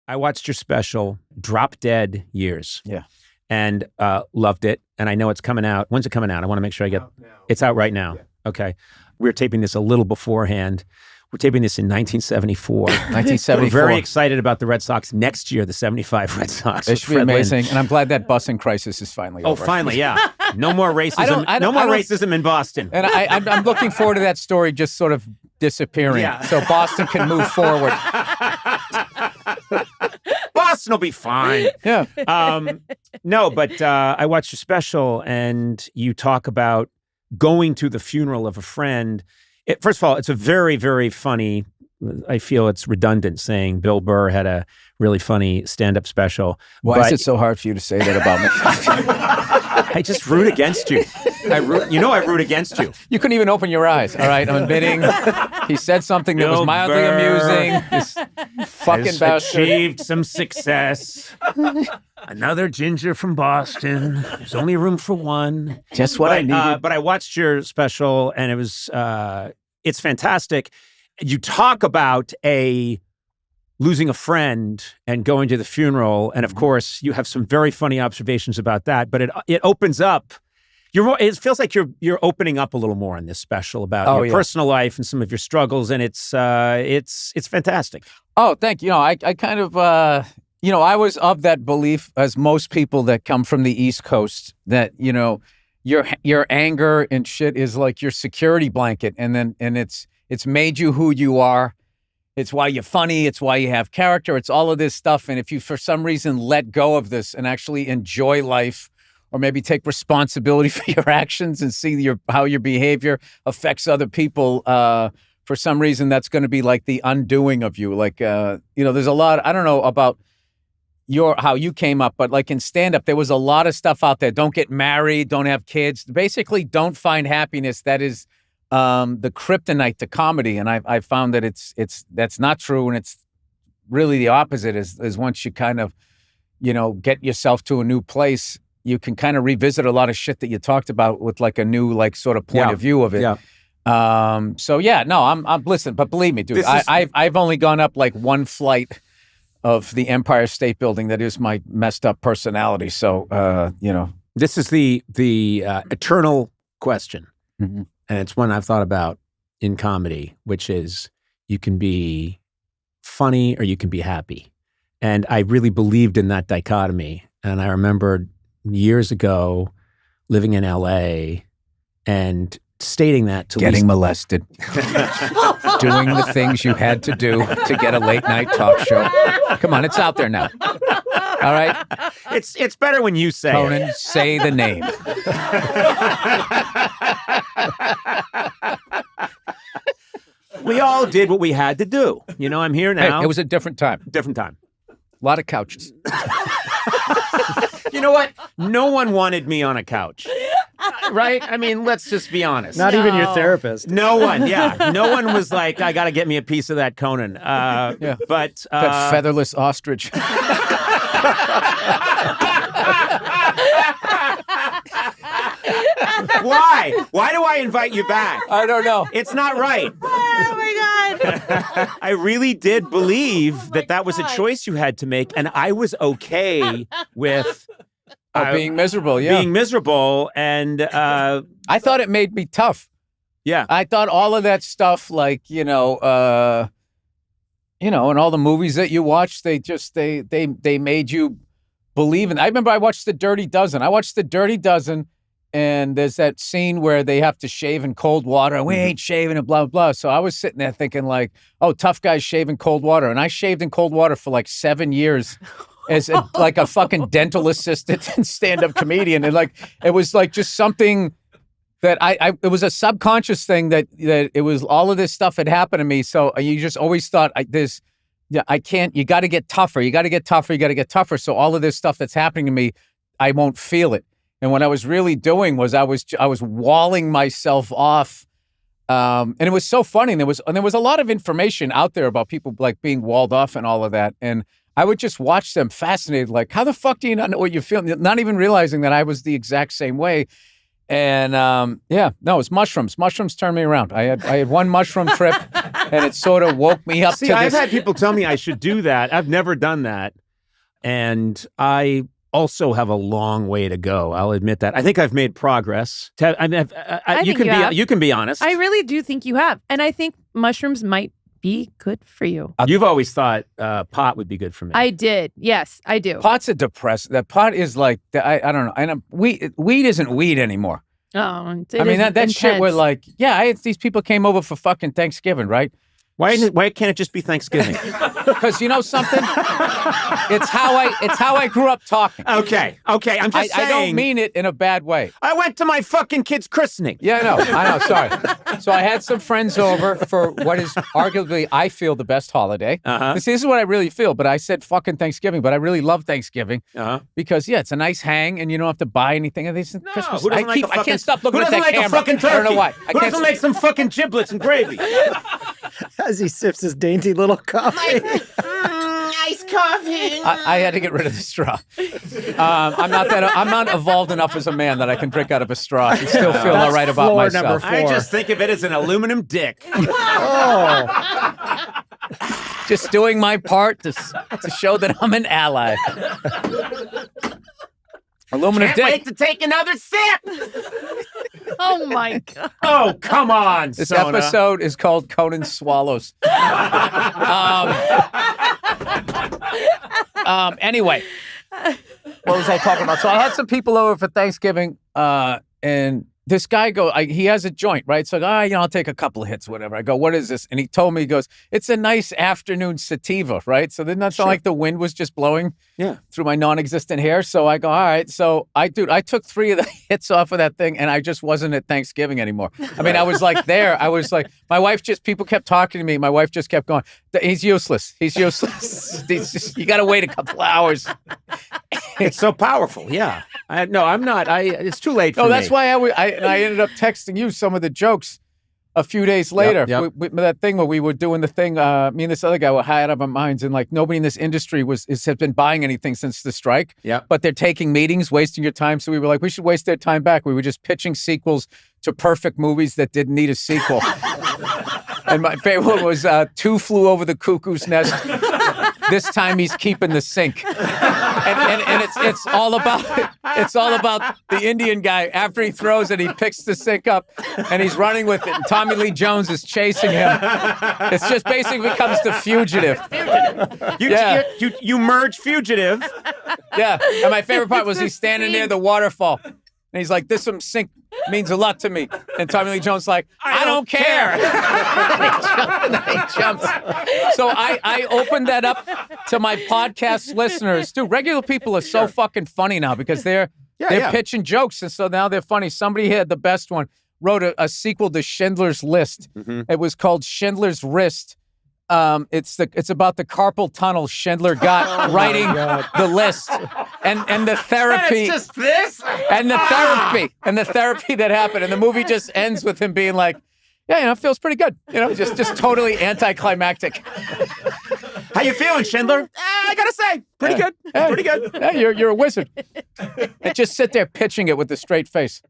I watched your special, Drop Dead Years. Yeah. And loved it. And I know it's coming out. When's it coming out? I want to make sure I get... It's out right now. Yeah. Okay. We're taping this a little beforehand. We're taping this in 1974. 1974. We're very excited about the Red Sox next year, the 75 Red Sox. It should be amazing. And I'm glad that busing crisis is finally over. Oh, finally, yeah. No more racism. No more racism in Boston. And I'm looking forward to that story just sort of disappearing so Boston can move forward. Boston will be fine. Yeah. No, but I watched your special and you talk about going to the funeral of a friend. First of all, it's a very, very funny, I feel it's redundant saying Bill Burr had a really funny stand-up special. Why is it so hard for you to say that about me? I just root against you. I root against you. You couldn't even open your eyes. All right, I'm admitting he said something that was mildly amusing. This fucking bastard achieved some success. Another ginger from Boston. There's only room for one. Just what I needed. But I watched your special, and it was it's fantastic. You talk about losing a friend and going to the funeral, and of course, you have some very funny observations about that. But it opens up. It feels like you're opening up a little more in this special about your personal life and some of your struggles, and it's fantastic. Oh, thank you. I kind of I was of that belief, as most people that come from the East Coast, that your anger and shit is like your security blanket, and it's made you who you are. It's why you're funny. It's why you have character. It's all of this stuff. And if you, for some reason, let go of this and actually enjoy life, or maybe take responsibility for your actions and see how your behavior affects other people, for some reason, that's going to be like the undoing of you. Like, there's a lot, I don't know about how you came up, but like in stand-up, there was a lot of stuff out there. Don't get married, don't have kids. Basically, don't find happiness. That is the kryptonite to comedy. And I found that that's not true. And it's really the opposite is once you kind of, get yourself to a new place, you can kind of revisit a lot of shit that you talked about with like a new, like sort of point of view of it. Yeah. I'm listen, but believe me, dude, I've only gone up like one flight of the Empire State Building. That is my messed up personality. So, this is the eternal question. Mm-hmm. And it's one I've thought about in comedy, which is you can be funny or you can be happy. And I really believed in that dichotomy. And I remember years ago living in LA and stating that to getting molested, doing the things you had to do to get a late night talk show. Come on, it's out there now. All right, it's better when you say Conan, it. Say the name. We all did what we had to do. I'm here now. Hey, it was a different time. Different time. A lot of couches. You know what? No one wanted me on a couch. Right? I mean, let's just be honest. Not even your therapist. No one, yeah. No one was like, I got to get me a piece of that Conan. But that featherless ostrich. Why? Why do I invite you back? I don't know. It's not right. Oh my God. I really did believe that was a choice you had to make, and I was okay with being miserable. Yeah, being miserable, and I thought it made me tough. Yeah, I thought all of that stuff, like and all the movies that you watched, they made you believe in. I remember I watched The Dirty Dozen. And there's that scene where they have to shave in cold water. We ain't shaving and blah, blah, blah. So I was sitting there thinking like, oh, tough guys shave in cold water. And I shaved in cold water for like 7 years as like a fucking dental assistant and stand-up comedian. And like, it was like just something that it was a subconscious thing that it was all of this stuff had happened to me. So you just always thought I can't, you got to get tougher. You got to get tougher. So all of this stuff that's happening to me, I won't feel it. And what I was really doing was I was walling myself off, and it was so funny. And there was a lot of information out there about people like being walled off and all of that. And I would just watch them fascinated, like, how the fuck do you not know what you're feeling? Not even realizing that I was the exact same way. And it's mushrooms. Mushrooms turned me around. I had one mushroom trip. and it sort of woke me up See, to I've this. had people tell me I should do that. I've never done that. And I also have a long way to go. I'll admit that. I think I've made progress. I mean, you can be honest. I really do think you have. And I think mushrooms might be good for you. You've always thought pot would be good for me. I did. Yes, I do. Pot's a depressant. That pot is like, I don't know. And weed isn't weed anymore. Oh, I mean, that shit where like, these people came over for fucking Thanksgiving, right? Why can't it just be Thanksgiving? Because you know something? It's how I grew up talking. Okay. I'm just saying. I don't mean it in a bad way. I went to my fucking kid's christening. Yeah, I know. Sorry. So I had some friends over for what is arguably, I feel, the best holiday. This is what I really feel, but I said fucking Thanksgiving, but I really love Thanksgiving because, it's a nice hang and you don't have to buy anything. And this Christmas. Who doesn't I can't stop looking at that like camera. A fucking turkey? I don't know why. Who doesn't make some fucking giblets and gravy? As he sips his dainty little coffee. Iced coffee. I had to get rid of the straw. I'm not evolved enough as a man that I can drink out of a straw and still feel all right about floor myself. number 4. I just think of it as an aluminum dick. Just doing my part to show that I'm an ally. Aluminum Can't dick. wait to take another sip. Oh my God. Oh, come on, This Sona. episode is called Conan Swallows. Anyway, what was I talking about? So I had some people over for Thanksgiving, and this guy he has a joint, right? So I'll take a couple of hits, whatever. I go, what is this? And he told me, he goes, it's a nice afternoon sativa, right? So didn't that sound like the wind was just blowing through my non-existent hair? So I go, all right. So I took 3 of the hits off of that thing, and I just wasn't at Thanksgiving anymore. I mean, I was like there. I was like, people kept talking to me. My wife just kept going, he's useless. He's useless. You got to wait a couple hours. It's so powerful. Yeah. I'm not. It's too late for me. No, that's why I ended up texting you some of the jokes a few days later. Yep. That thing where we were doing the thing, me and this other guy were high out of our minds, and like nobody in this industry has been buying anything since the strike. Yeah. But they're taking meetings, wasting your time. So we were like, we should waste their time back. We were just pitching sequels to perfect movies that didn't need a sequel. And my favorite one was Two Flew Over the Cuckoo's Nest. This time he's keeping the sink. And it's all about the Indian guy. After he throws it, he picks the sink up and he's running with it. And Tommy Lee Jones is chasing him. It's just basically becomes The Fugitive. You merge Fugitive. Yeah. And my favorite part was he's standing near the waterfall. And he's like, this sink means a lot to me. And Tommy Lee Jones like, I don't care. He jumps. So I opened that up to my podcast listeners. Dude, regular people are so fucking funny now because they're pitching jokes. And so now they're funny. Somebody had the best one, wrote a sequel to Schindler's List. Mm-hmm. It was called Schindler's Wrist. It's about the carpal tunnel Schindler got writing the list and the therapy. It's just this? And the therapy that happened. And the movie just ends with him being like, it feels pretty good. Just totally anticlimactic. How you feeling, Schindler? I gotta say, pretty good. Pretty good. Yeah, you're a wizard. And just sit there pitching it with a straight face.